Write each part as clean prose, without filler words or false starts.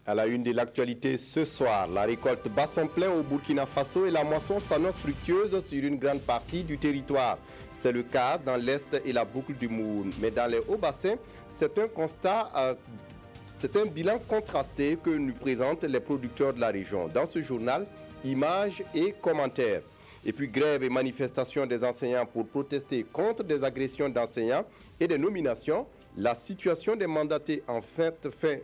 À la une de l'actualité ce soir, la récolte bat son plein au Burkina Faso et la moisson s'annonce fructueuse sur une grande partie du territoire. C'est le cas dans l'Est et la boucle du Moun. Mais dans les hauts bassins, c'est un constat, c'est un bilan contrasté que nous présentent les producteurs de la région. Dans ce journal, images et commentaires. Et puis grève et manifestation des enseignants pour protester contre des agressions d'enseignants et des nominations. La situation des mandatés en fin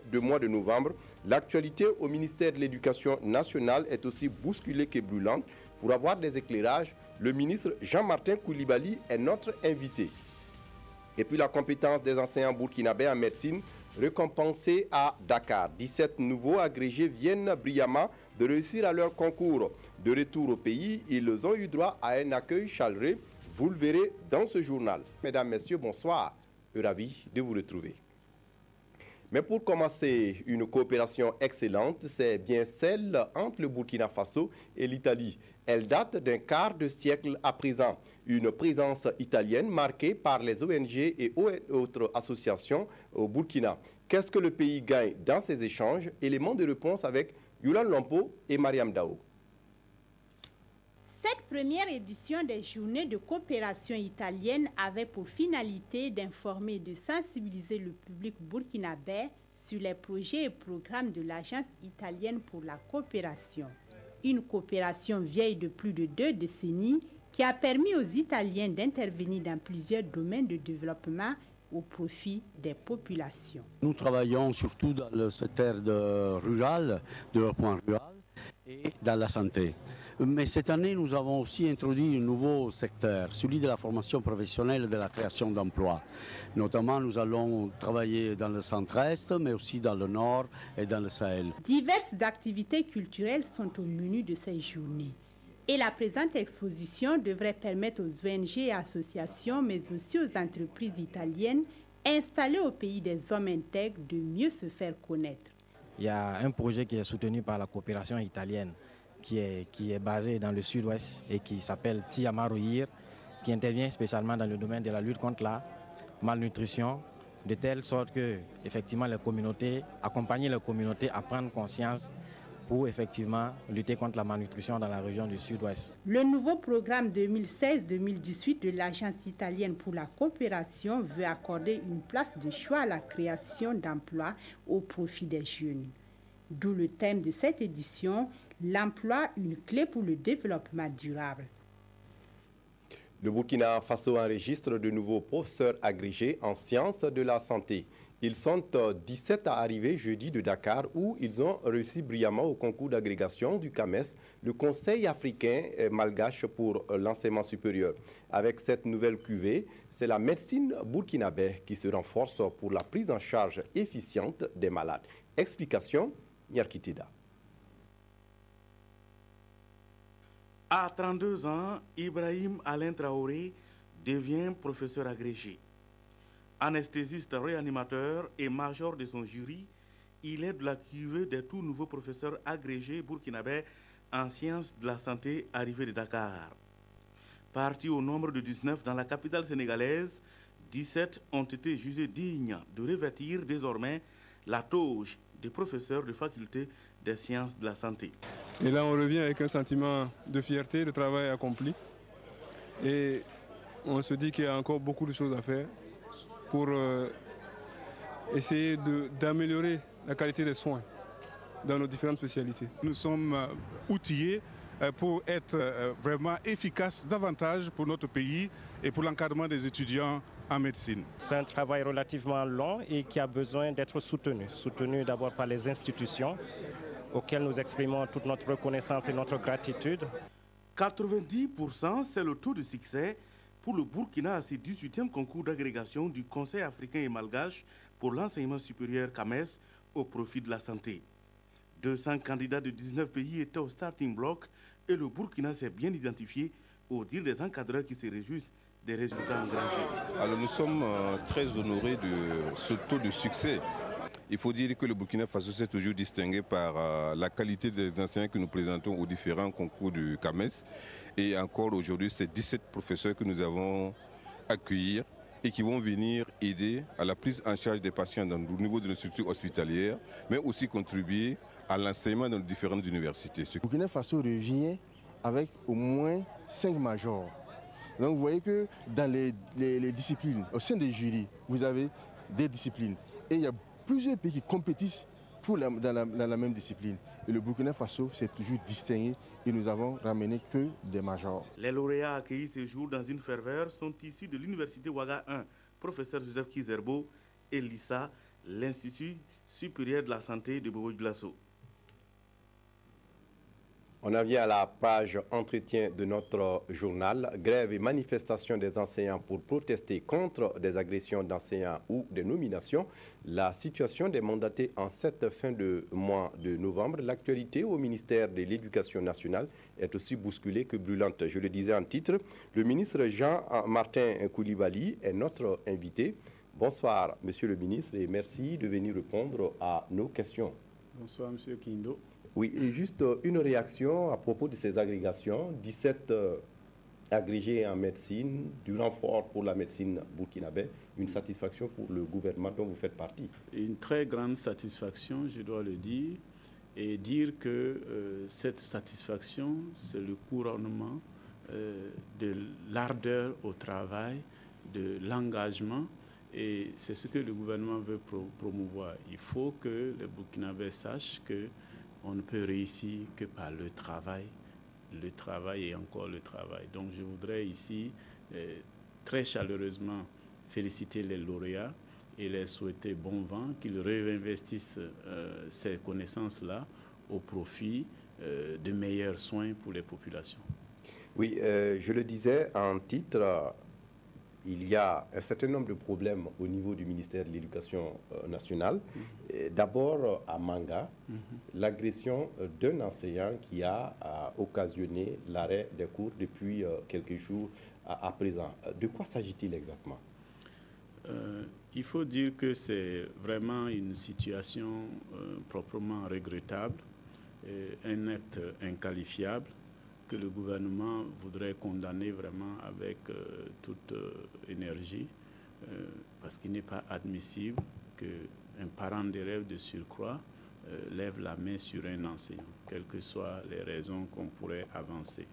de mois de novembre. L'actualité au ministère de l'Éducation nationale est aussi bousculée que brûlante. Pour avoir des éclairages, le ministre Jean-Martin Koulibaly est notre invité. Et puis la compétence des enseignants burkinabés en médecine récompensée à Dakar. 17 nouveaux agrégés viennent brillamment de réussir à leur concours. De retour au pays, ils ont eu droit à un accueil chaleureux. Vous le verrez dans ce journal. Mesdames, Messieurs, bonsoir. Ravi de vous retrouver. Mais pour commencer, une coopération excellente, c'est bien celle entre le Burkina Faso et l'Italie. Elle date d'un quart de siècle à présent. Une présence italienne marquée par les ONG et autres associations au Burkina. Qu'est-ce que le pays gagne dans ces échanges? Éléments de réponse avec Yulan Lompo et Mariam Dao. Cette première édition des Journées de coopération italienne avait pour finalité d'informer et de sensibiliser le public burkinabé sur les projets et programmes de l'Agence italienne pour la coopération. Une coopération vieille de plus de 2 décennies qui a permis aux Italiens d'intervenir dans plusieurs domaines de développement au profit des populations. Nous travaillons surtout dans le secteur rural, développement rural et dans la santé. Mais cette année, nous avons aussi introduit un nouveau secteur, celui de la formation professionnelle et de la création d'emplois. Notamment, nous allons travailler dans le centre-est, mais aussi dans le nord et dans le Sahel. Diverses activités culturelles sont au menu de ces journées. Et la présente exposition devrait permettre aux ONG et associations, mais aussi aux entreprises italiennes installées au pays des hommes intègres de mieux se faire connaître. Il y a un projet qui est soutenu par la coopération italienne qui est basé dans le sud-ouest et qui s'appelle Tiamaroir, qui intervient spécialement dans le domaine de la lutte contre la malnutrition, de telle sorte que effectivement les communautés, accompagner les communautés à prendre conscience pour effectivement lutter contre la malnutrition dans la région du sud-ouest. Le nouveau programme 2016-2018 de l'Agence italienne pour la coopération veut accorder une place de choix à la création d'emplois au profit des jeunes. D'où le thème de cette édition, l'emploi, une clé pour le développement durable. Le Burkina Faso enregistre de nouveaux professeurs agrégés en sciences de la santé. Ils sont 17 à arriver jeudi de Dakar où ils ont réussi brillamment au concours d'agrégation du CAMES, le Conseil africain malgache pour l'enseignement supérieur. Avec cette nouvelle cuvée, c'est la médecine burkinabé qui se renforce pour la prise en charge efficiente des malades. Explication, Yarkitida. À 32 ans, Ibrahim Alain Traoré devient professeur agrégé. Anesthésiste réanimateur et major de son jury, il est de la cuvée des tout nouveaux professeurs agrégés burkinabés en sciences de la santé arrivés de Dakar. Partis au nombre de 19 dans la capitale sénégalaise, 17 ont été jugés dignes de revêtir désormais la toge des professeurs de faculté des sciences de la santé. Et là, on revient avec un sentiment de fierté, de travail accompli. Et on se dit qu'il y a encore beaucoup de choses à faire pour essayer d'améliorer la qualité des soins dans nos différentes spécialités. Nous sommes outillés pour être vraiment efficaces davantage pour notre pays et pour l'encadrement des étudiants en médecine. C'est un travail relativement long et qui a besoin d'être soutenu. Soutenu d'abord par les institutions auxquelles nous exprimons toute notre reconnaissance et notre gratitude. 90%, c'est le taux de succès pour le Burkina à ses 18e concours d'agrégation du Conseil africain et malgache pour l'enseignement supérieur CAMES au profit de la santé. 200 candidats de 19 pays étaient au starting block et le Burkina s'est bien identifié au dire des encadreurs qui se réjouissent des résultats engrangés. Alors nous sommes très honorés de ce taux de succès. Il faut dire que le Burkina Faso s'est toujours distingué par la qualité des enseignants que nous présentons aux différents concours du CAMES. Et encore aujourd'hui, c'est 17 professeurs que nous avons accueillis et qui vont venir aider à la prise en charge des patients au niveau de nos structures hospitalières, mais aussi contribuer à l'enseignement dans les différentes universités. Burkina Faso revient avec au moins 5 majors. Donc vous voyez que dans les disciplines, au sein des jurys, vous avez des disciplines. Et il y a plusieurs pays qui compétissent dans la même discipline. Et le Burkina Faso s'est toujours distingué et nous avons ramené que des majors. Les lauréats accueillis ce jour dans une ferveur sont issus de l'Université Ouaga 1, professeur Joseph Kizerbo, et l'ISA, l'Institut supérieur de la santé de Bobo-Dioulasso. On en vient à la page entretien de notre journal. Grève et manifestation des enseignants pour protester contre des agressions d'enseignants ou des nominations. La situation des mandatés en cette fin de mois de novembre. L'actualité au ministère de l'Éducation nationale est aussi bousculée que brûlante. Je le disais en titre, le ministre Jean-Martin Koulibaly est notre invité. Bonsoir, monsieur le ministre, et merci de venir répondre à nos questions. Bonsoir, monsieur Kindo. Oui, et juste une réaction à propos de ces agrégations. 17 agrégés en médecine, du renfort pour la médecine burkinabé, une satisfaction pour le gouvernement dont vous faites partie. Une très grande satisfaction, je dois le dire, et dire que cette satisfaction, c'est le couronnement de l'ardeur au travail, de l'engagement, et c'est ce que le gouvernement veut promouvoir. Il faut que les Burkinabés sachent que on ne peut réussir que par le travail et encore le travail. Donc je voudrais ici très chaleureusement féliciter les lauréats et les souhaiter bon vent, qu'ils réinvestissent ces connaissances-là au profit de meilleurs soins pour les populations. Oui, je le disais en titre, il y a un certain nombre de problèmes au niveau du ministère de l'Éducation nationale. D'abord, à Manga, l'agression d'un enseignant qui a occasionné l'arrêt des cours depuis quelques jours à présent. De quoi s'agit-il exactement? Il faut dire que c'est vraiment une situation proprement regrettable, un acte inqualifiable, que le gouvernement voudrait condamner vraiment avec toute énergie, parce qu'il n'est pas admissible qu'un parent d'élève de surcroît lève la main sur un enseignant, quelles que soient les raisons qu'on pourrait avancer.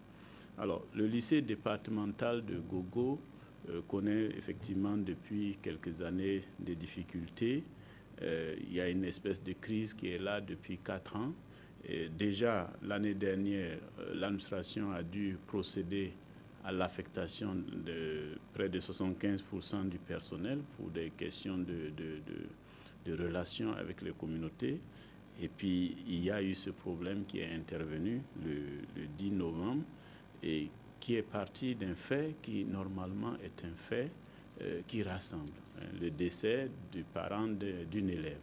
Alors, le lycée départemental de Gogo connaît effectivement depuis quelques années des difficultés. Il y a une espèce de crise qui est là depuis 4 ans. Et déjà, l'année dernière, l'administration a dû procéder à l'affectation de près de 75% du personnel pour des questions de relations avec les communautés. Et puis, il y a eu ce problème qui est intervenu le 10 novembre et qui est parti d'un fait qui, normalement, est un fait qui rassemble. Le décès du parent d'une élève.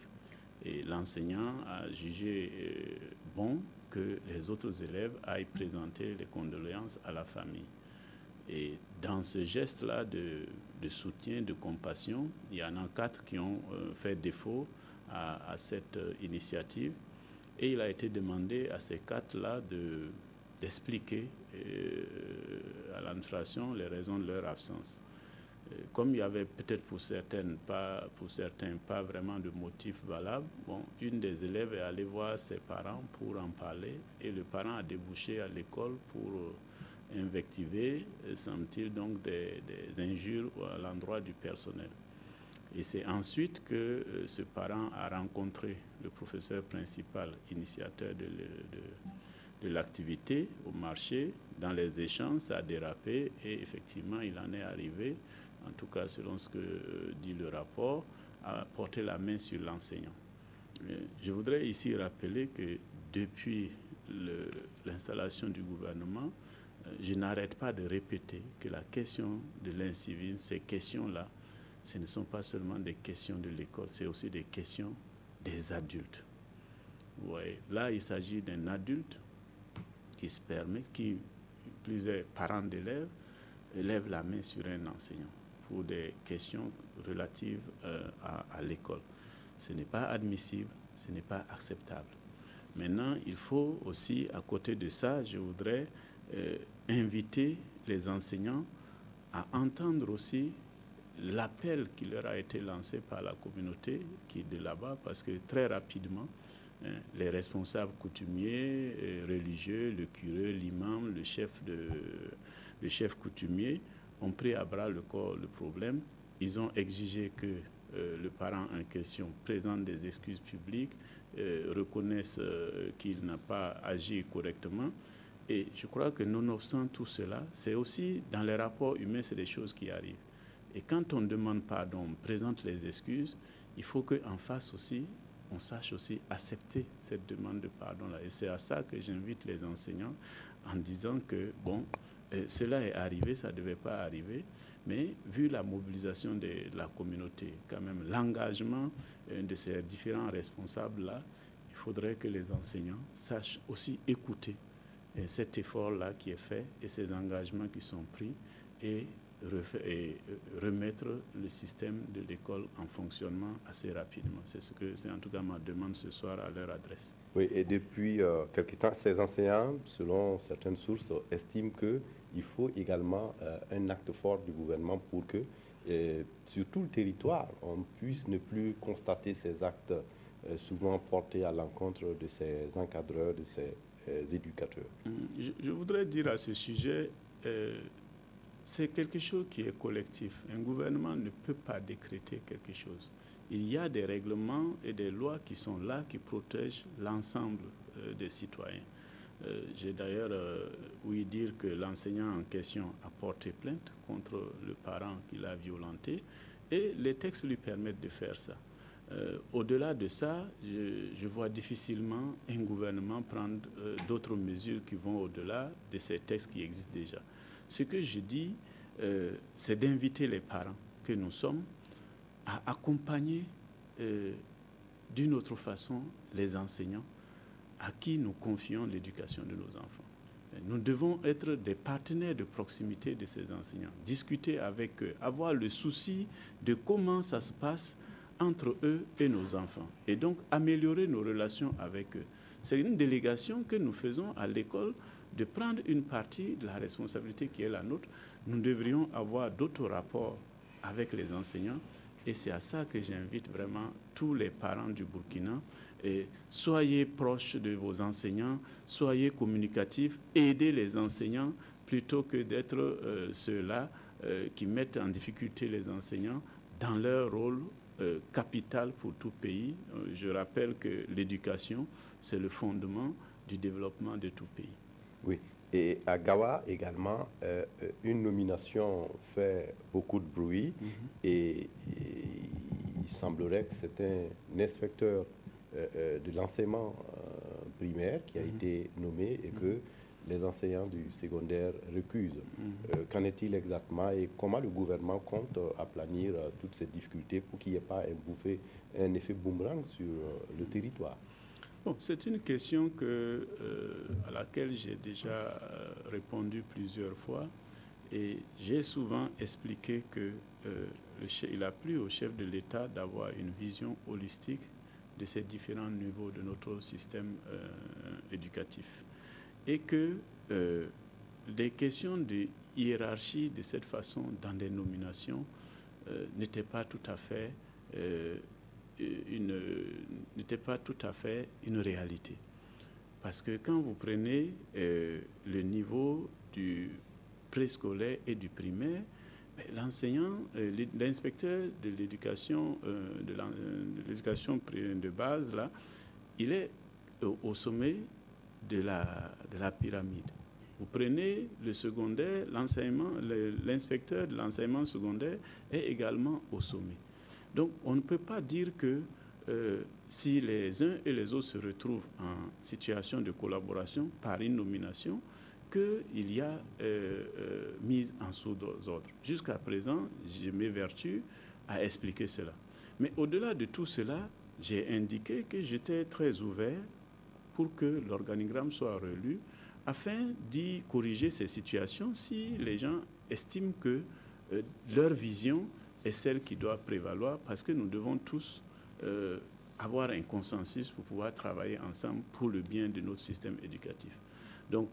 Et l'enseignant a jugé bon que les autres élèves aillent présenter les condoléances à la famille. Et dans ce geste-là de soutien, de compassion, il y en a 4 qui ont fait défaut à cette initiative. Et il a été demandé à ces 4-là d'expliquer à l'administration les raisons de leur absence. Comme il y avait peut-être pour certains pas vraiment de motif valable, bon, une des élèves est allée voir ses parents pour en parler et le parent a débouché à l'école pour invectiver, semble-t-il, donc des injures à l'endroit du personnel. Et c'est ensuite que ce parent a rencontré le professeur principal, initiateur de l'activité au marché. Dans les échanges, ça a dérapé et effectivement, il en est arrivé, en tout cas selon ce que dit le rapport, à porter la main sur l'enseignant. Je voudrais ici rappeler que depuis l'installation du gouvernement, je n'arrête pas de répéter que la question de l'incivisme, ces questions-là, ce ne sont pas seulement des questions de l'école, c'est aussi des questions des adultes. Vous voyez, là, il s'agit d'un adulte qui se permet, qui, plusieurs parents d'élèves, lèvent la main sur un enseignant pour des questions relatives à l'école. Ce n'est pas admissible, ce n'est pas acceptable. Maintenant, il faut aussi, à côté de ça, je voudrais inviter les enseignants à entendre aussi l'appel qui leur a été lancé par la communauté qui est de là-bas, parce que très rapidement, les responsables coutumiers, religieux, le curé, l'imam, le chef coutumier ont pris à bras le corps le problème. Ils ont exigé que le parent en question présente des excuses publiques, reconnaisse qu'il n'a pas agi correctement. Et je crois que nonobstant tout cela, c'est aussi dans les rapports humains, c'est des choses qui arrivent. Et quand on demande pardon, on présente les excuses, il faut qu'en face aussi, on sache aussi accepter cette demande de pardon-là. Et c'est à ça que j'invite les enseignants en disant que, bon, cela est arrivé, ça ne devait pas arriver, mais vu la mobilisation de la communauté, quand même, l'engagement de ces différents responsables-là, il faudrait que les enseignants sachent aussi écouter cet effort-là qui est fait et ces engagements qui sont pris et remettre le système de l'école en fonctionnement assez rapidement. C'est en tout cas ma demande ce soir à leur adresse. Oui, et depuis quelque temps, ces enseignants, selon certaines sources, estiment qu'il faut également un acte fort du gouvernement pour que, sur tout le territoire, on puisse ne plus constater ces actes souvent portés à l'encontre de ces encadreurs, de ces éducateurs. Je voudrais dire à ce sujet, c'est quelque chose qui est collectif. Un gouvernement ne peut pas décréter quelque chose. Il y a des règlements et des lois qui sont là, qui protègent l'ensemble des citoyens. J'ai d'ailleurs ouï dire que l'enseignant en question a porté plainte contre le parent qui l'a violenté et les textes lui permettent de faire ça. Au-delà de ça, je vois difficilement un gouvernement prendre d'autres mesures qui vont au-delà de ces textes qui existent déjà. Ce que je dis, c'est d'inviter les parents que nous sommes à accompagner d'une autre façon les enseignants à qui nous confions l'éducation de nos enfants. Nous devons être des partenaires de proximité de ces enseignants, discuter avec eux, avoir le souci de comment ça se passe entre eux et nos enfants, et donc améliorer nos relations avec eux. C'est une délégation que nous faisons à l'école de prendre une partie de la responsabilité qui est la nôtre. Nous devrions avoir d'autres rapports avec les enseignants, et c'est à ça que j'invite vraiment tous les parents du Burkina. Et soyez proches de vos enseignants, soyez communicatifs, aidez les enseignants plutôt que d'être ceux-là qui mettent en difficulté les enseignants dans leur rôle capital pour tout pays. Je rappelle que l'éducation, c'est le fondement du développement de tout pays. Oui, et à Gawa également, une nomination fait beaucoup de bruit et il semblerait que c'est un inspecteur de l'enseignement primaire qui a été nommé et que les enseignants du secondaire recusent. Qu'en est-il exactement et comment le gouvernement compte aplanir toutes ces difficultés pour qu'il n'y ait pas un effet boomerang sur le territoire? Bon, c'est une question à laquelle j'ai déjà répondu plusieurs fois et j'ai souvent expliqué qu'il a plu au chef de l'État d'avoir une vision holistique de ces différents niveaux de notre système éducatif. Et que des questions de hiérarchie de cette façon dans des nominations n'étaient pas tout à fait une réalité. Parce que quand vous prenez le niveau du préscolaire et du primaire, l'enseignant, l'inspecteur de l'éducation de base, là, il est au sommet de la pyramide. Vous prenez le secondaire, l'inspecteur de l'enseignement secondaire est également au sommet. Donc, on ne peut pas dire que si les uns et les autres se retrouvent en situation de collaboration par une nomination, qu'il y a mise en sous-ordre. Jusqu'à présent, je m'évertue à expliquer cela. Mais au-delà de tout cela, j'ai indiqué que j'étais très ouvert pour que l'organigramme soit relu, afin d'y corriger ces situations si les gens estiment que leur vision est celle qui doit prévaloir, parce que nous devons tous avoir un consensus pour pouvoir travailler ensemble pour le bien de notre système éducatif. Donc,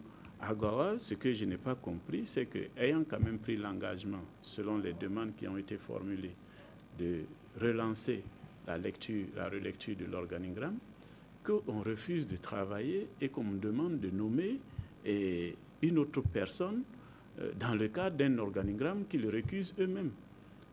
À Gawa, ce que je n'ai pas compris, c'est qu'ayant quand même pris l'engagement, selon les demandes qui ont été formulées, de relancer la relecture de l'organigramme, qu'on refuse de travailler et qu'on me demande de nommer une autre personne dans le cadre d'un organigramme qu'ils récusent eux-mêmes.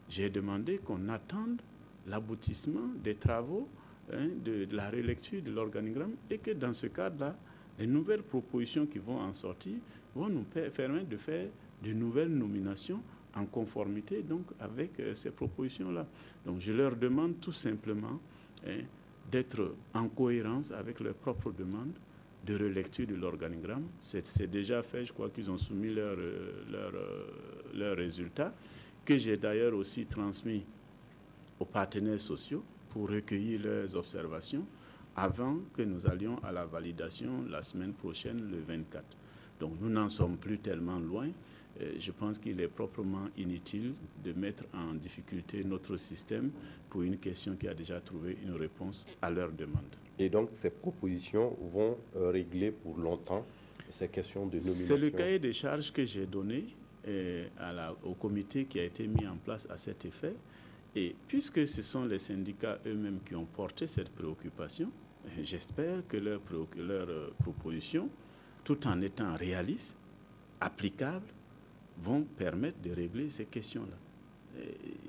J'ai demandé qu'on attende l'aboutissement des travaux de la relecture de l'organigramme et que dans ce cadre-là, les nouvelles propositions qui vont en sortir vont nous permettre de faire de nouvelles nominations en conformité donc avec ces propositions-là. Donc je leur demande tout simplement d'être en cohérence avec leurs propres demandes de relecture de l'organigramme. C'est déjà fait, je crois qu'ils ont soumis leurs résultats, que j'ai d'ailleurs aussi transmis aux partenaires sociaux pour recueillir leurs observations avant que nous allions à la validation la semaine prochaine, le 24. Donc nous n'en sommes plus tellement loin. Je pense qu'il est proprement inutile de mettre en difficulté notre système pour une question qui a déjà trouvé une réponse à leur demande. Et donc ces propositions vont régler pour longtemps ces questions de nomination? C'est le cahier des charges que j'ai donné au comité qui a été mis en place à cet effet. Et puisque ce sont les syndicats eux-mêmes qui ont porté cette préoccupation, j'espère que leurs propositions, tout en étant réalistes, applicables, vont permettre de régler ces questions-là.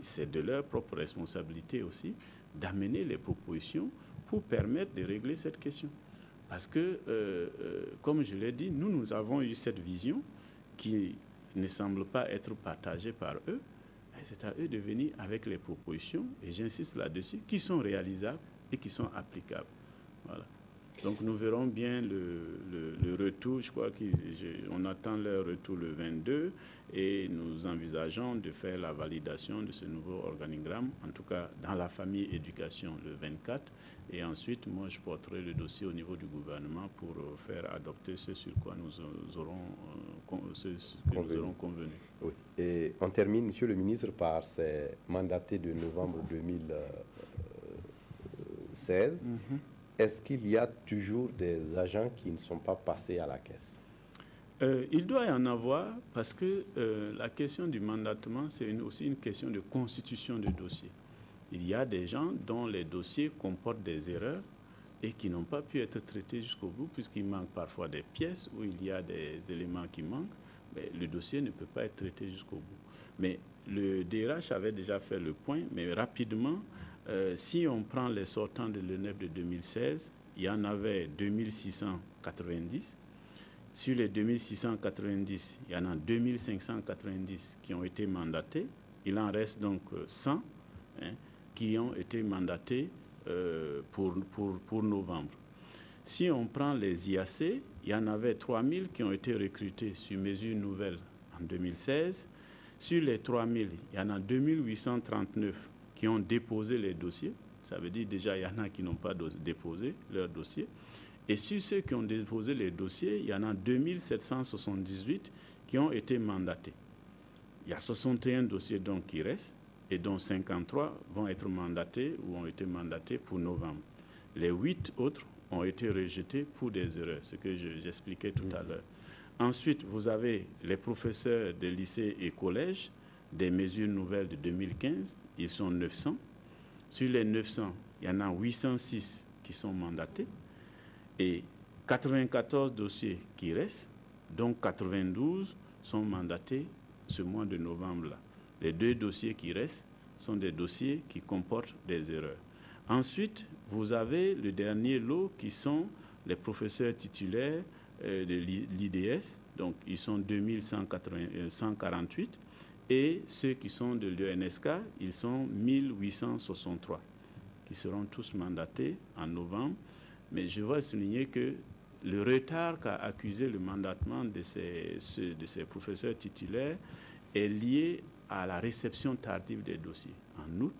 C'est de leur propre responsabilité aussi d'amener les propositions pour permettre de régler cette question. Parce que, comme je l'ai dit, nous avons eu cette vision qui ne semble pas être partagée par eux. C'est à eux de venir avec les propositions, et j'insiste là-dessus, qui sont réalisables et qui sont applicables. Voilà. Donc nous verrons bien le retour. Je crois qu'on attend leur retour le 22 et nous envisageons de faire la validation de ce nouveau organigramme, en tout cas dans la famille éducation le 24. Et ensuite, moi, je porterai le dossier au niveau du gouvernement pour faire adopter ce sur quoi nous aurons convenu. Oui. Et on termine, Monsieur le ministre, par ces mandatés de novembre 2016. Est-ce qu'il y a toujours des agents qui ne sont pas passés à la caisse? Il doit y en avoir parce que la question du mandatement, c'est aussi une question de constitution de dossier. Il y a des gens dont les dossiers comportent des erreurs et qui n'ont pas pu être traités jusqu'au bout puisqu'il manque parfois des pièces où il y a des éléments qui manquent. Mais le dossier ne peut pas être traité jusqu'au bout. Mais le DRH avait déjà fait le point, mais rapidement, si on prend les sortants de l'ENEP de 2016, il y en avait 2690. Sur les 2690, il y en a 2590 qui ont été mandatés. Il en reste donc 100 qui ont été mandatés pour novembre. Si on prend les IAC, il y en avait 3000 qui ont été recrutés sur mesure nouvelle en 2016. Sur les 3000, il y en a 2839 qui ont déposé les dossiers. Ça veut dire déjà il y en a qui n'ont pas déposé leurs dossiers. Et sur ceux qui ont déposé les dossiers, il y en a 2778 qui ont été mandatés. Il y a 61 dossiers donc qui restent et dont 53 vont être mandatés ou ont été mandatés pour novembre. Les 8 autres ont été rejetés pour des erreurs, ce que j'expliquais tout à l'heure. Ensuite, vous avez les professeurs des lycées et collèges, des mesures nouvelles de 2015, ils sont 900. Sur les 900, il y en a 806 qui sont mandatés et 94 dossiers qui restent, donc 92 sont mandatés ce mois de novembre-là. Les 2 dossiers qui restent sont des dossiers qui comportent des erreurs. Ensuite, vous avez le dernier lot qui sont les professeurs titulaires de l'IDS, donc ils sont 2148, et ceux qui sont de l'UNSK, ils sont 1863, qui seront tous mandatés en novembre. Mais je veux souligner que le retard qu'a accusé le mandatement de ces professeurs titulaires est lié à la réception tardive des dossiers en août,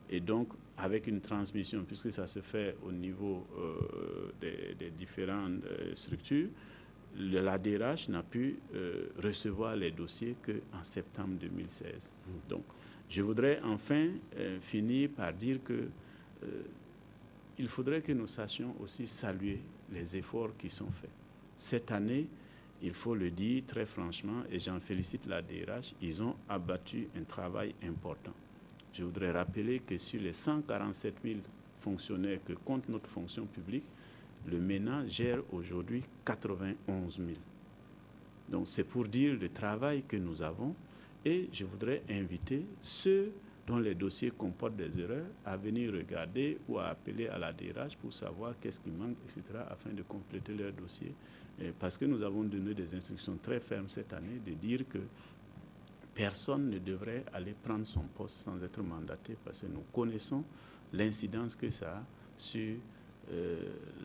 et donc avec une transmission, puisque ça se fait au niveau des différentes structures, la DRH n'a pu recevoir les dossiers qu'en septembre 2016. Donc, je voudrais enfin finir par dire que il faudrait que nous sachions aussi saluer les efforts qui sont faits. Cette année, il faut le dire très franchement, et j'en félicite la DRH, ils ont abattu un travail important. Je voudrais rappeler que sur les 147 000 fonctionnaires que compte notre fonction publique, le MENA gère aujourd'hui 91 000. Donc c'est pour dire le travail que nous avons, et je voudrais inviter ceux dont les dossiers comportent des erreurs à venir regarder ou à appeler à la DRH pour savoir qu'est-ce qui manque, etc., afin de compléter leur dossier. Et parce que nous avons donné des instructions très fermes cette année de dire que personne ne devrait aller prendre son poste sans être mandaté, parce que nous connaissons l'incidence que ça a sur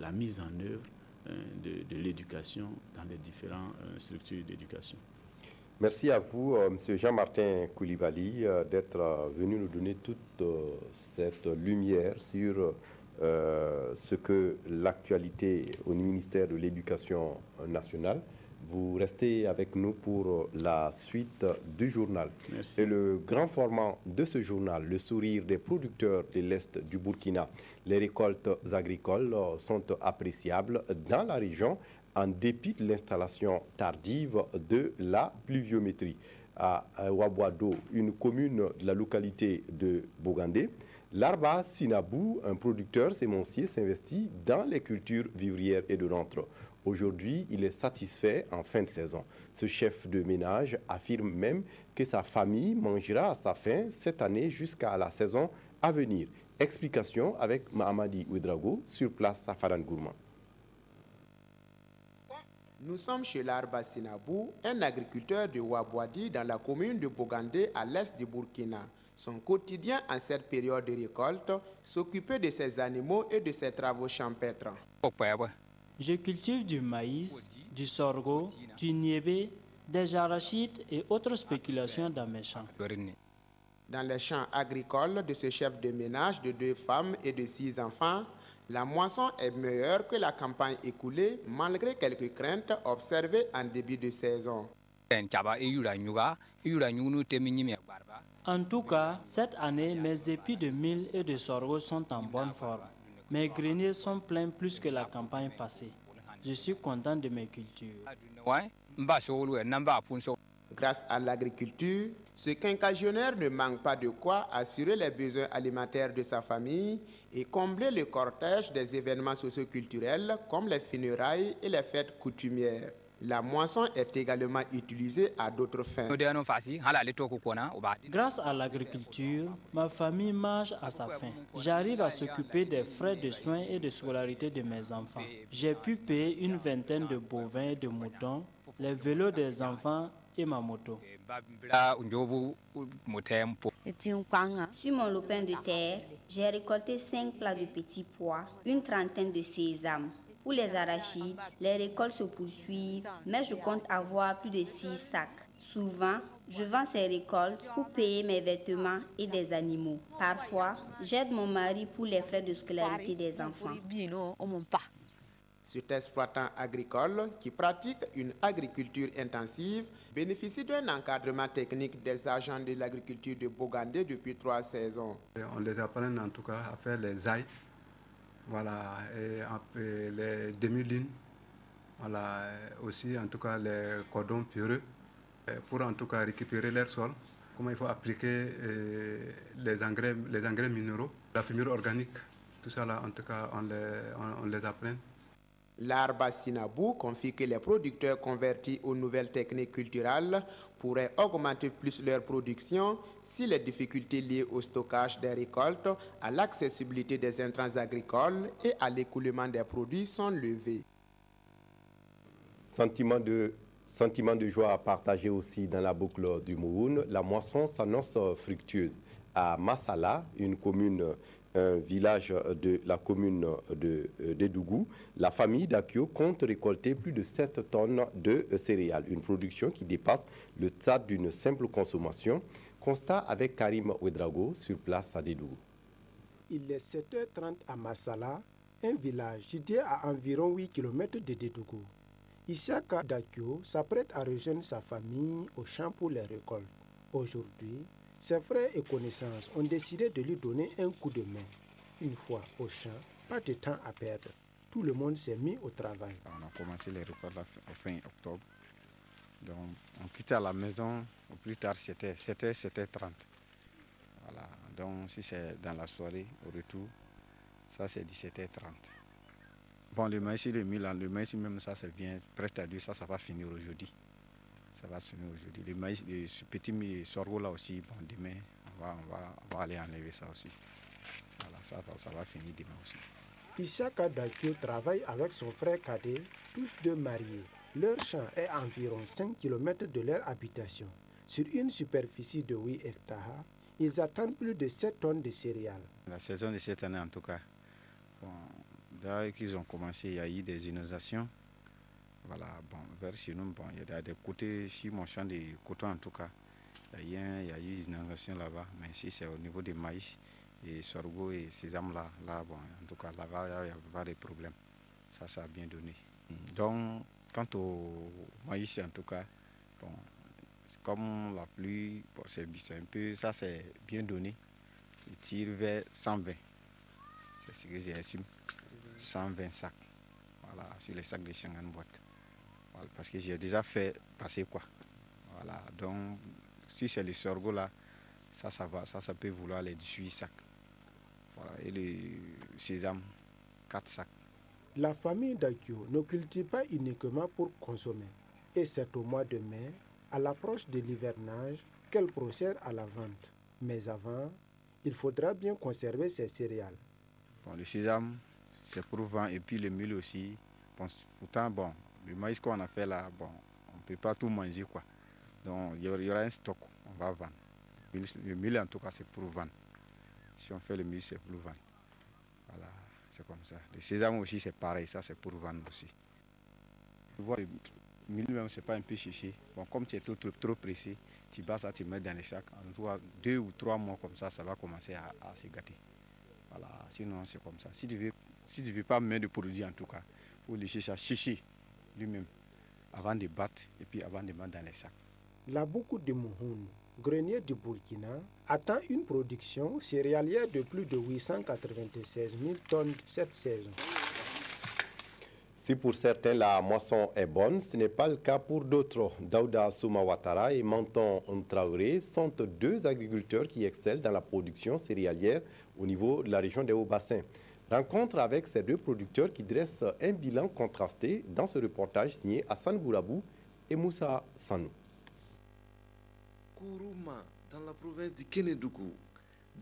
la mise en œuvre de l'éducation dans les différentes structures d'éducation. Merci à vous, M. Jean-Martin Koulibaly, d'être venu nous donner toute cette lumière sur ce que l'actualité au ministère de l'Éducation nationale. Vous restez avec nous pour la suite du journal. C'est le grand format de ce journal, le sourire des producteurs de l'Est du Burkina. Les récoltes agricoles sont appréciables dans la région en dépit de l'installation tardive de la pluviométrie. À Waboado, une commune de la localité de Bogandé, Larba Sinabou, un producteur sémencier, s'investit dans les cultures vivrières et de l'entre. Aujourd'hui, il est satisfait en fin de saison. Ce chef de ménage affirme même que sa famille mangera à sa faim cette année jusqu'à la saison à venir. Explication avec Mahamadi Ouedraogo sur place Safaran Gourmand. Nous sommes chez Larba Sinabou, un agriculteur de Wabouadi dans la commune de Bogandé à l'est du Burkina. Son quotidien en cette période de récolte, s'occuper de ses animaux et de ses travaux champêtres. Je cultive du maïs, du sorgho, du niébé, des arachides et autres spéculations dans mes champs. Dans les champs agricoles de ce chef de ménage de 2 femmes et de 6 enfants, la moisson est meilleure que la campagne écoulée, malgré quelques craintes observées en début de saison. En tout cas, cette année, mes épis de mil et de sorgho sont en bonne forme. Mes greniers sont pleins plus que la campagne passée. Je suis content de mes cultures. Grâce à l'agriculture, ce quinquagénaire ne manque pas de quoi assurer les besoins alimentaires de sa famille et combler le cortège des événements socioculturels comme les funérailles et les fêtes coutumières. La moisson est également utilisée à d'autres fins. Grâce à l'agriculture, ma famille mange à sa faim. J'arrive à s'occuper des frais de soins et de scolarité de mes enfants. J'ai pu payer une vingtaine de bovins et de moutons, les vélos des enfants et ma moto. Sur mon lopin de terre, j'ai récolté 5 plats de petits pois, une trentaine de sésames. Pour les arachides, les récoltes se poursuivent, mais je compte avoir plus de 6 sacs. Souvent, je vends ces récoltes pour payer mes vêtements et des animaux. Parfois, j'aide mon mari pour les frais de scolarité des enfants. Cet exploitant agricole, qui pratique une agriculture intensive, bénéficie d'un encadrement technique des agents de l'agriculture de Bogandé depuis 3 saisons. On les apprend en tout cas à faire les ailes, voilà, et les demi-lunes, voilà, aussi en tout cas les cordons pierreux, pour en tout cas récupérer l'air sol. Comment il faut appliquer les engrais minéraux, la fumure organique, tout ça là en tout cas on les apprend. Larba Sinabou confie que les producteurs convertis aux nouvelles techniques culturelles pourraient augmenter plus leur production si les difficultés liées au stockage des récoltes, à l'accessibilité des intrants agricoles et à l'écoulement des produits sont levées. Sentiment de joie à partager aussi dans la boucle du Mouhoun. La moisson s'annonce fructueuse. À Massala, un village de la commune d'Edougou, la famille d'Akio compte récolter plus de 7 tonnes de céréales, une production qui dépasse le stade d'une simple consommation. Constat avec Karim Ouedraogo sur place à Dédougou. Il est 7h30 à Massala, un village situé à environ 8 km de Dédougou. Isiaka Dakio s'apprête à rejoindre sa famille au champ pour les récoltes. Aujourd'hui, ses frères et connaissances ont décidé de lui donner un coup de main. Une fois au champ, pas de temps à perdre. Tout le monde s'est mis au travail. On a commencé les récoltes fin octobre. Donc on quittait à la maison, au plus tard c'était 7h, 7h30. Voilà. Donc si c'est dans la soirée, au retour, ça c'est 17h30. Bon, le maïs, il est mis là, le maïs même ça c'est bien, presque à Dieu, ça va finir aujourd'hui. Ça va se finir aujourd'hui. Le maïs, ce petit sorgho là aussi, bon, demain, on va aller enlever ça aussi. Voilà, ça va finir demain aussi. Issaka Dakio travaille avec son frère cadet, tous deux mariés. Leur champ est à environ 5 km de leur habitation. Sur une superficie de 8 hectares, ils attendent plus de 7 tonnes de céréales. La saison de cette année en tout cas, bon, dès qu'ils ont commencé, il y a eu des inondations. Voilà, bon, vers chez nous, bon, il y a des côtés, sur mon champ de coton en tout cas, il y a eu une inondation là-bas, mais ici c'est au niveau des maïs et sorgho et sésame là, bon, en tout cas là-bas, il n'y a pas de problème. Ça a bien donné. Donc, quant au maïs en tout cas, bon, comme la pluie, bon, c'est un peu, ça c'est bien donné. Il tire vers 120. C'est ce que j'estime. 120 sacs. Voilà, sur les sacs de Shangan boîte. Voilà, parce que j'ai déjà fait passer quoi. Voilà, donc si c'est le sorgho là, ça va, ça peut vouloir les 18 sacs. Voilà, et le sésame, 4 sacs. La famille Dakio ne cultive pas uniquement pour consommer. Et c'est au mois de mai, à l'approche de l'hivernage, qu'elle procède à la vente. Mais avant, il faudra bien conserver ses céréales. Bon, le sésame, c'est pour vendre, et puis le mil aussi. Bon, pourtant, bon, le maïs qu'on a fait là, bon, on ne peut pas tout manger, quoi. Donc, il y aura un stock, on va vendre. Le mil, en tout cas, c'est pour vendre. Si on fait le mil, c'est pour vendre. Voilà, c'est comme ça. Le sésame aussi, c'est pareil, ça, c'est pour vendre aussi. Tu vois, le mil même, c'est pas un peu chiché. Bon, comme tu es trop pressé, tu bats ça, tu mets dans les sacs. En tout cas, 2 ou 3 mois comme ça va commencer à se gâter. Voilà, sinon, c'est comme ça. Si tu veux pas mettre de produit, en tout cas, il faut laisser ça chicher lui-même avant de battre et puis avant de mettre dans les sacs. La Boukou de Mouhoun, grenier du Burkina, atteint une production céréalière de plus de 896 000 tonnes cette saison. Si pour certains la moisson est bonne, ce n'est pas le cas pour d'autres. Daouda Souma Ouattara et Menton Traoré sont deux agriculteurs qui excellent dans la production céréalière au niveau de la région des Hauts-Bassins. Rencontre avec ces deux producteurs qui dressent un bilan contrasté dans ce reportage signé Hassan Gourabou et Moussa Sanou. Kourouma, dans la province du Kénédougou,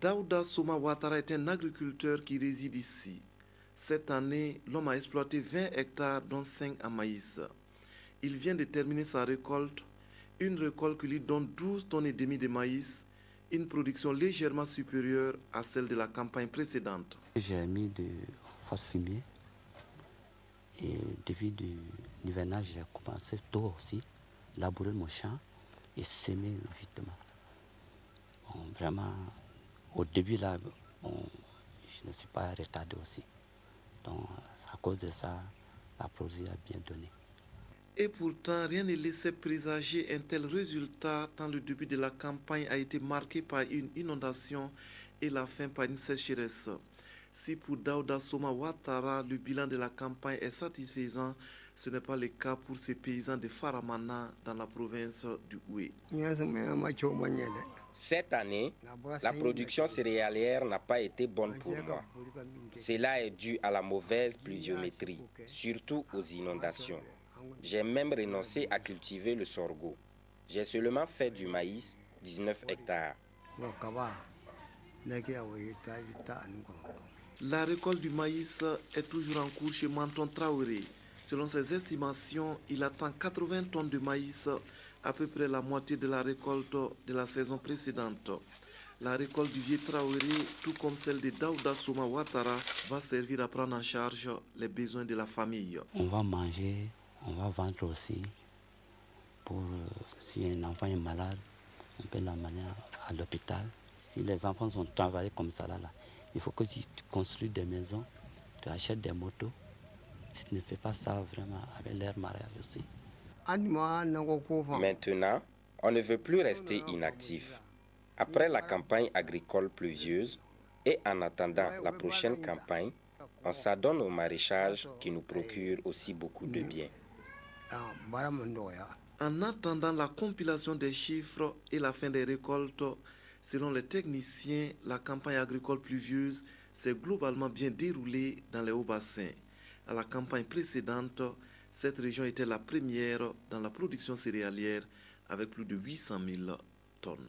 Daouda Souma Ouattara est un agriculteur qui réside ici. Cette année, l'homme a exploité 20 hectares, dont 5 en maïs. Il vient de terminer sa récolte, une récolte qui lui donne 12 tonnes et demie de maïs, une production légèrement supérieure à celle de la campagne précédente. J'ai mis de phosphate fumier et depuis l'hivernage, j'ai commencé tôt aussi à labourer mon champ et semer vitement. Bon, vraiment, au début là, je ne suis pas retardé aussi. Donc, à cause de ça, la production a bien donné. Et pourtant, rien ne laissait présager un tel résultat tant le début de la campagne a été marqué par une inondation et la fin par une sécheresse. Si pour Daouda Souma Ouattara, le bilan de la campagne est satisfaisant, ce n'est pas le cas pour ces paysans de Faramana dans la province du Houé. Cette année, la production céréalière n'a pas été bonne pour moi. Cela est dû à la mauvaise pluviométrie, surtout aux inondations. J'ai même renoncé à cultiver le sorgho. J'ai seulement fait du maïs, 19 hectares. La récolte du maïs est toujours en cours chez Menton Traoré. Selon ses estimations, il attend 80 tonnes de maïs, à peu près la moitié de la récolte de la saison précédente. La récolte du vieux Traoré, tout comme celle de Daouda Souma Ouattara, va servir à prendre en charge les besoins de la famille. On va manger, on va vendre aussi. Pour si un enfant est malade, on peut l'emmener à l'hôpital. Si les enfants sont travaillés comme ça, là, il faut que tu construis des maisons, tu achètes des motos. Si tu ne fais pas ça vraiment avec l'air mariage aussi. Maintenant, on ne veut plus rester inactif. Après la campagne agricole pluvieuse et en attendant la prochaine campagne, on s'adonne au maraîchage qui nous procure aussi beaucoup de biens. En attendant la compilation des chiffres et la fin des récoltes, selon les techniciens, la campagne agricole pluvieuse s'est globalement bien déroulée dans les hauts bassins. À la campagne précédente, cette région était la première dans la production céréalière avec plus de 800 000 tonnes.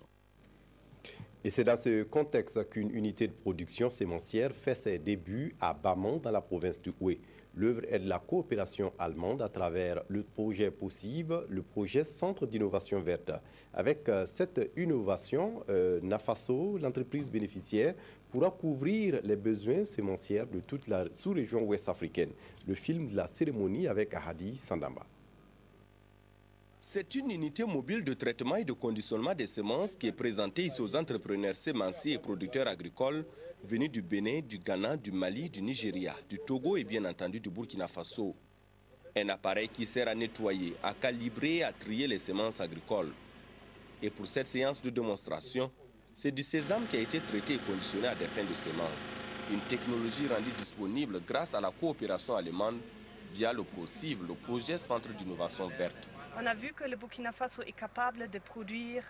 Et c'est dans ce contexte qu'une unité de production sémencière fait ses débuts à Bamon dans la province du Houé. L'œuvre est de la coopération allemande à travers le projet Possible, le projet Centre d'innovation verte. Avec cette innovation, Nafaso, l'entreprise bénéficiaire, pourra couvrir les besoins sémencières de toute la sous-région ouest-africaine. Le film de la cérémonie avec Ahadi Sandamba. C'est une unité mobile de traitement et de conditionnement des semences qui est présentée ici aux entrepreneurs sémenciers et producteurs agricoles venus du Bénin, du Ghana, du Mali, du Nigeria, du Togo et bien entendu du Burkina Faso. Un appareil qui sert à nettoyer, à calibrer et à trier les semences agricoles. Et pour cette séance de démonstration, c'est du sésame qui a été traité et conditionné à des fins de semences. Une technologie rendue disponible grâce à la coopération allemande via le PROCIV, le projet Centre d'innovation verte. On a vu que le Burkina Faso est capable de produire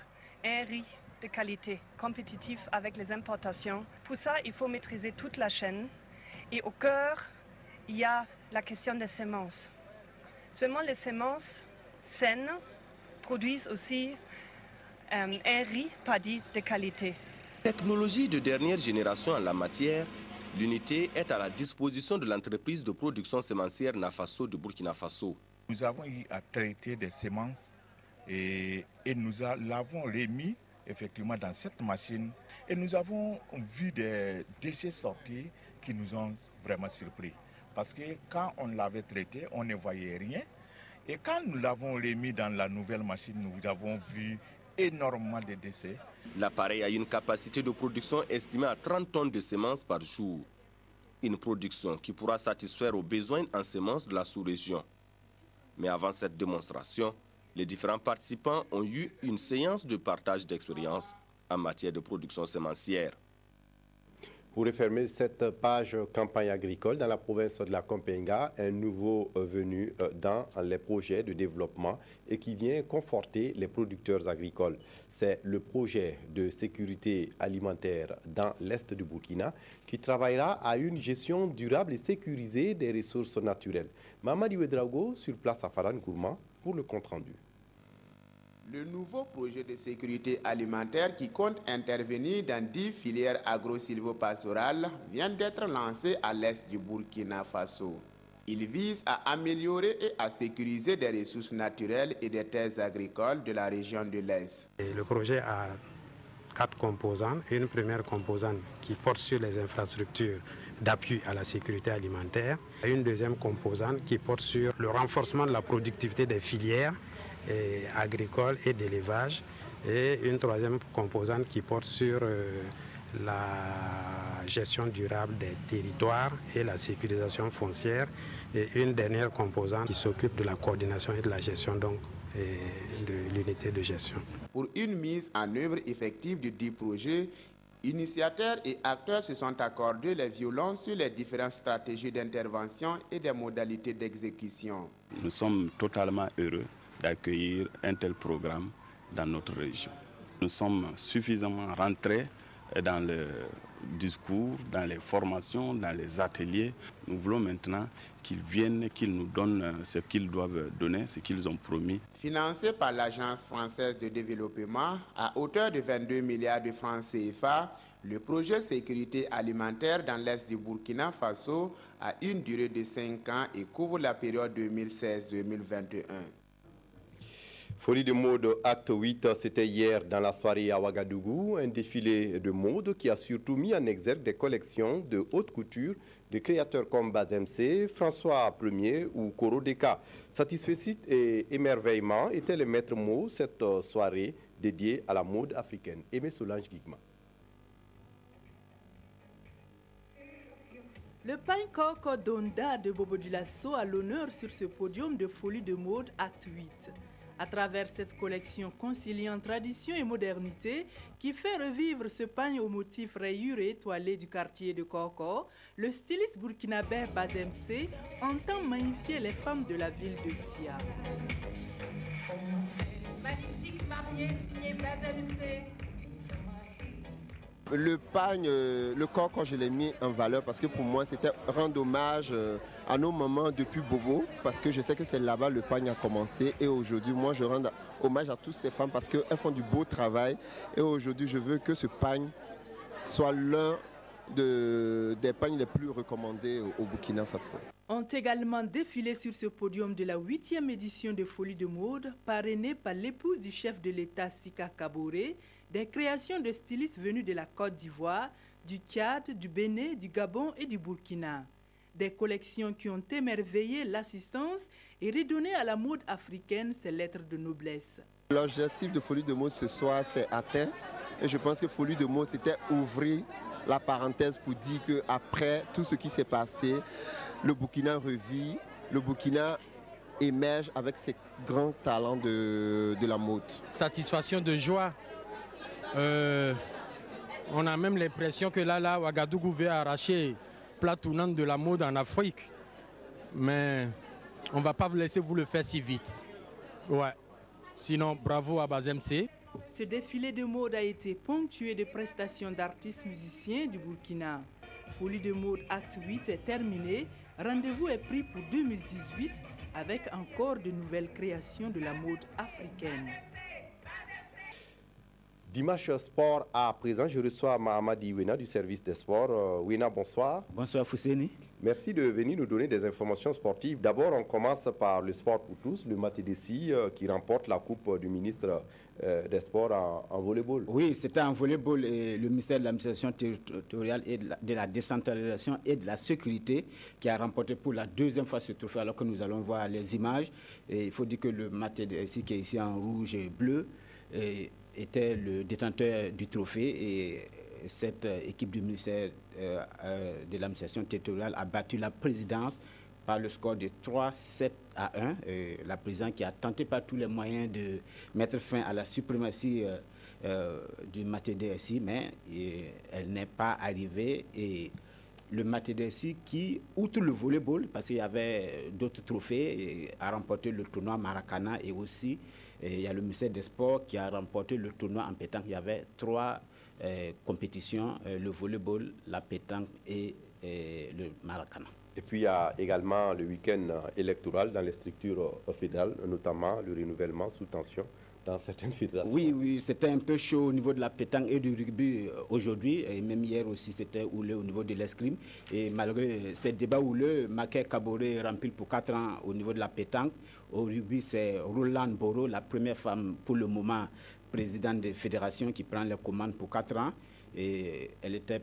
un riz de qualité, compétitif avec les importations. Pour ça, il faut maîtriser toute la chaîne. Et au cœur, il y a la question des semences. Seulement les semences saines produisent aussi un riz paddy de qualité. Technologie de dernière génération en la matière, l'unité est à la disposition de l'entreprise de production sémencière Nafaso de Burkina Faso. Nous avons eu à traiter des semences et nous l'avons remis effectivement dans cette machine et nous avons vu des déchets sortir qui nous ont vraiment surpris. Parce que quand on l'avait traité, on ne voyait rien. Et quand nous l'avons remis dans la nouvelle machine, nous avons vu énormément de décès. L'appareil a une capacité de production estimée à 30 tonnes de semences par jour. Une production qui pourra satisfaire aux besoins en semences de la sous-région. Mais avant cette démonstration, les différents participants ont eu une séance de partage d'expérience en matière de production sémencière. Pour refermer cette page campagne agricole dans la province de la Kompenga, un nouveau venu dans les projets de développement et qui vient conforter les producteurs agricoles. C'est le projet de sécurité alimentaire dans l'est du Burkina qui travaillera à une gestion durable et sécurisée des ressources naturelles. Mamadi Ouedraogo sur place à Faran Gourma pour le compte-rendu. Le nouveau projet de sécurité alimentaire qui compte intervenir dans 10 filières agro-silvopastorales vient d'être lancé à l'est du Burkina Faso. Il vise à améliorer et à sécuriser des ressources naturelles et des terres agricoles de la région de l'Est. Le projet a 4 composantes. Une première composante qui porte sur les infrastructures d'appui à la sécurité alimentaire. Une deuxième composante qui porte sur le renforcement de la productivité des filières agricole et d'élevage, et une troisième composante qui porte sur la gestion durable des territoires et la sécurisation foncière, et une dernière composante qui s'occupe de la coordination et de la gestion donc de l'unité de gestion. Pour une mise en œuvre effective du dit projet, initiateurs et acteurs se sont accordés les violons sur les différentes stratégies d'intervention et des modalités d'exécution. Nous sommes totalement heureux d'accueillir un tel programme dans notre région. Nous sommes suffisamment rentrés dans le discours, dans les formations, dans les ateliers. Nous voulons maintenant qu'ils viennent, qu'ils nous donnent ce qu'ils doivent donner, ce qu'ils ont promis. Financé par l'Agence française de développement à hauteur de 22 milliards de francs CFA, le projet sécurité alimentaire dans l'est du Burkina Faso a une durée de 5 ans et couvre la période 2016-2021. Folie de mode acte 8, c'était hier dans la soirée à Ouagadougou, un défilé de mode qui a surtout mis en exergue des collections de haute couture de créateurs comme Bazemse, François Ier ou Koro Deka. Satisfecit et émerveillement étaient les maîtres mots cette soirée dédiée à la mode africaine. Aimé Solange Guigma. Le Pain-Coq d'Onda de Bobo Dioulasso a l'honneur sur ce podium de folie de mode acte 8. À travers cette collection conciliant tradition et modernité qui fait revivre ce pagne au motif rayures et étoilé du quartier de Koko, le styliste burkinabé Bazemse entend magnifier les femmes de la ville de Sia. Magnifique marié signé Bazemse. Le pagne, le corps, quand je l'ai mis en valeur, parce que pour moi, c'était rendre hommage à nos mamans depuis Bobo, parce que je sais que c'est là-bas le pagne a commencé. Et aujourd'hui, moi, je rends hommage à toutes ces femmes parce qu'elles font du beau travail. Et aujourd'hui, je veux que ce pagne soit l'un des pagnes les plus recommandés au Burkina Faso. Ont également défilé sur ce podium de la 8e édition de Folie de mode, parrainée par l'épouse du chef de l'État Sika Kaboré, des créations de stylistes venus de la Côte d'Ivoire, du Tchad, du Bénin, du Gabon et du Burkina. Des collections qui ont émerveillé l'assistance et redonné à la mode africaine ses lettres de noblesse. L'objectif de Folie de mode ce soir, c'est atteint. Et je pense que Folie de mode, c'était ouvrir la parenthèse pour dire qu'après tout ce qui s'est passé, le Burkina revit, le Burkina émerge avec ses grands talents de la mode. Satisfaction de joie. On a même l'impression que là, Ouagadougou veut arracher plat tournant de la mode en Afrique. Mais on ne va pas vous laisser vous le faire si vite. Ouais. Sinon, bravo à Bazemse. Ce défilé de mode a été ponctué de prestations d'artistes musiciens du Burkina. Folie de mode Acte 8 est terminée. Rendez-vous est pris pour 2018 avec encore de nouvelles créations de la mode africaine. Dimanche Sport à présent, je reçois Mahamadi Wena du service des sports. Wena, bonsoir. Bonsoir Fousseni. Merci de venir nous donner des informations sportives. D'abord, on commence par le sport pour tous, le Matedesi qui remporte la coupe du ministre des Sports en volleyball. Oui, c'était en volleyball et le ministère de l'administration territoriale et de la décentralisation et de la sécurité qui a remporté pour la deuxième fois ce trophée alors que nous allons voir les images. Et il faut dire que le Matedesi qui est ici en rouge et bleu était le détenteur du trophée et cette équipe du ministère de l'administration territoriale a battu la présidence par le score de 3-7 à 1. La présidente qui a tenté par tous les moyens de mettre fin à la suprématie du Matedesi, mais elle n'est pas arrivée. Et le Matedesi qui, outre le volleyball, parce qu'il y avait d'autres trophées, a remporté le tournoi Maracana et aussi il y a le ministère des Sports qui a remporté le tournoi en pétanque. Il y avait 3 compétitions, le volleyball, la pétanque et le Maracana. Et puis il y a également le week-end électoral dans les structures fédérales, notamment le renouvellement sous tension dans certaines fédérations. Oui, c'était un peu chaud au niveau de la pétanque et du rugby aujourd'hui, et même hier aussi c'était houleux au niveau de l'escrime. Et malgré ces débats houleux, Maké Kaboré remplit pour 4 ans au niveau de la pétanque. Au rugby, c'est Roland Boro, la première femme pour le moment présidente des fédérations qui prend les commandes pour 4 ans. Et elle était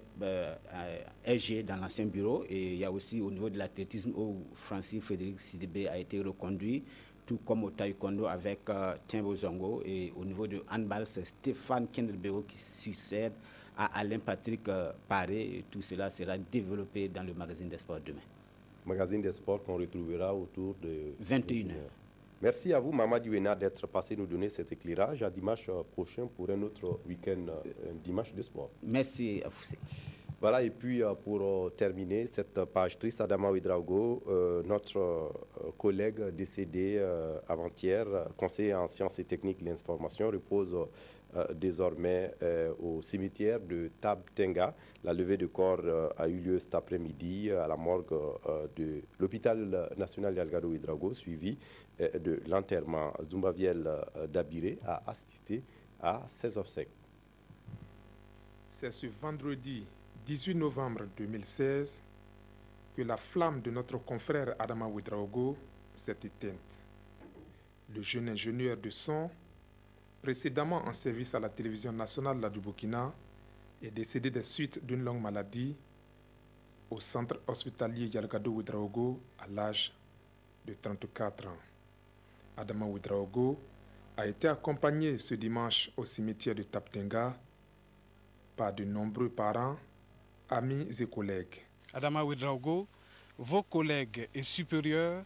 âgée dans l'ancien bureau. Et il y a aussi au niveau de l'athlétisme où Francis Frédéric Sidibé a été reconduit, tout comme au taekwondo avec Tiembo Zongo. Et au niveau de handball, c'est Stéphane Kendelbero qui succède à Alain Patrick Paré. Et tout cela sera développé dans le magazine des sports demain. Magazine des sports qu'on retrouvera autour de 21h. Merci à vous, Mamadou Wena, d'être passé nous donner cet éclairage. À dimanche prochain pour un autre week-end, un dimanche de sport. Merci à vous. Voilà, et puis pour terminer cette page triste, Adama Ouedraogo, notre collègue décédé avant-hier, conseiller en sciences et techniques de l'information, repose désormais au cimetière de Tabtenga. La levée de corps a eu lieu cet après-midi à la morgue de l'hôpital national d'Algado Ouedraogo, suivi de l'enterrement. Zumbaviel Dabiré a assisté à ses obsèques. C'est ce vendredi 18 novembre 2016 que la flamme de notre confrère Adama Ouedraogo s'est éteinte. Le jeune ingénieur de son, précédemment en service à la télévision nationale du Burkina, est décédé des suites d'une longue maladie au centre hospitalier Yalgado Ouedraogo à l'âge de 34 ans. Adama Ouedraogo a été accompagné ce dimanche au cimetière de Tabtenga par de nombreux parents, amis et collègues. Adama Ouedraogo, vos collègues et supérieurs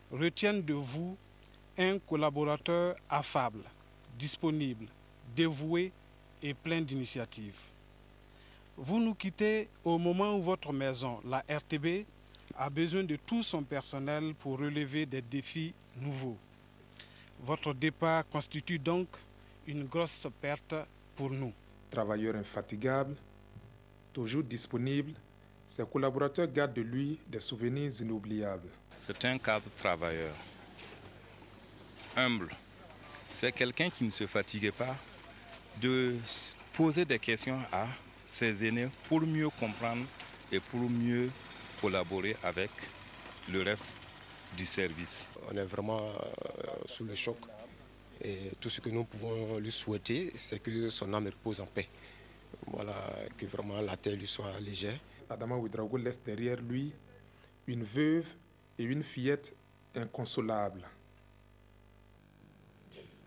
retiennent de vous un collaborateur affable, disponible, dévoué et plein d'initiatives. Vous nous quittez au moment où votre maison, la RTB, a besoin de tout son personnel pour relever des défis nouveaux. Votre départ constitue donc une grosse perte pour nous. Travailleur infatigable, toujours disponible, ses collaborateurs gardent de lui des souvenirs inoubliables. C'est un cadre travailleur, humble. C'est quelqu'un qui ne se fatiguait pas de poser des questions à ses aînés pour mieux comprendre et pour mieux collaborer avec le reste du service. On est vraiment sous le choc et tout ce que nous pouvons lui souhaiter, c'est que son âme repose en paix. Voilà, que vraiment la terre lui soit légère. Adama Ouedraogo laisse derrière lui une veuve et une fillette inconsolables.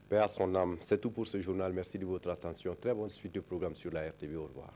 Paix à son âme. C'est tout pour ce journal. Merci de votre attention. Très bonne suite de programme sur la RTV. Au revoir.